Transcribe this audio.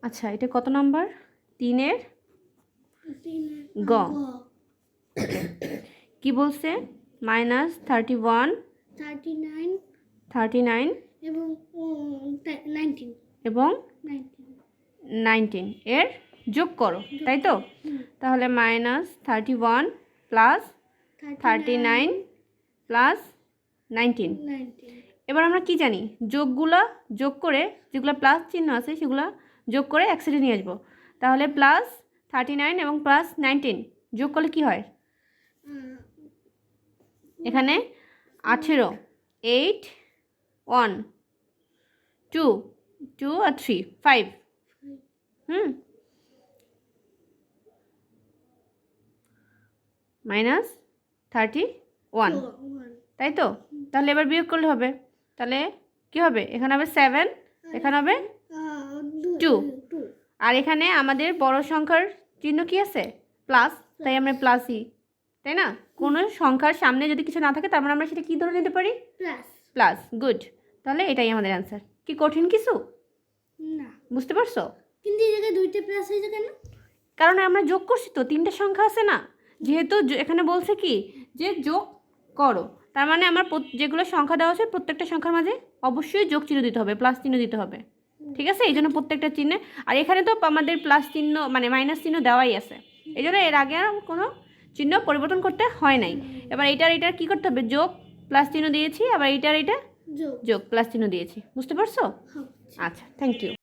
আচ্ছা, এটা কত নাম্বার? 3-এর গ। কি বলছে? -31 39 এবং 19 এর যোগ করো, তাই তো? তাহলে -31 প্লাস 39 প্লাস 19। এবার আমরা কি জানি? যোগগুলো যোগ করে, যেগুলো প্লাস চিহ্ন আছে সেগুলো যোগ করে এক সাইডে নিয়ে আসবো। তাহলে +39 এবং +19 যোগ করলে কি হয়? এখানে 18, 8 1 2 2 আর 3 5 -31, তাই তো? তাহলে এবার বিয়োগ করলে হবে। তাহলে কি হবে? এখানে হবে 7, এখানে হবে 2, আর এখানে আমাদের বড় সংখ্যার চিহ্ন কি আছে? প্লাস, তাই আমরা প্লাসই, তাই না? কোনো সংখ্যার সামনে যদি কিছু না থাকে তার মানে আমরা সেটা কি ধরে নিতে পারি? প্লাস। গুড। তাহলে এটাই আমাদের অ্যান্সার। কি কঠিন কিছু না, বুঝতে পারছো? কিন্তু এই জায়গায় 2টা প্লাস হয়েছে কেন? কারণ আমরা যোগ করছি তো, 3টে সংখ্যা আছে না, যেহেতু এখানে বলছে কি যে যোগ করো, তার মানে আমার যেগুলো সংখ্যা দেওয়া আছে প্রত্যেকটা সংখ্যার মাঝে অবশ্যই যোগ চিহ্ন দিতে হবে, প্লাস চিহ্ন দিতে হবে, ঠিক আছে? এই জন্য প্রত্যেকটা চিহ্নে, আর এখানে তো আমাদের প্লাস চিহ্ন মানে মাইনাস চিহ্ন দেওয়াই আছে, এই জন্য এর আগে আর কোনো চিহ্ন পরিবর্তন করতে হয় নাই। এবার এইটার কী করতে হবে? যোগ প্লাস চিহ্ন দিয়েছি, আবার এইটা যোগ প্লাস চিহ্ন দিয়েছি, বুঝতে পারছো? আচ্ছা, থ্যাংক ইউ।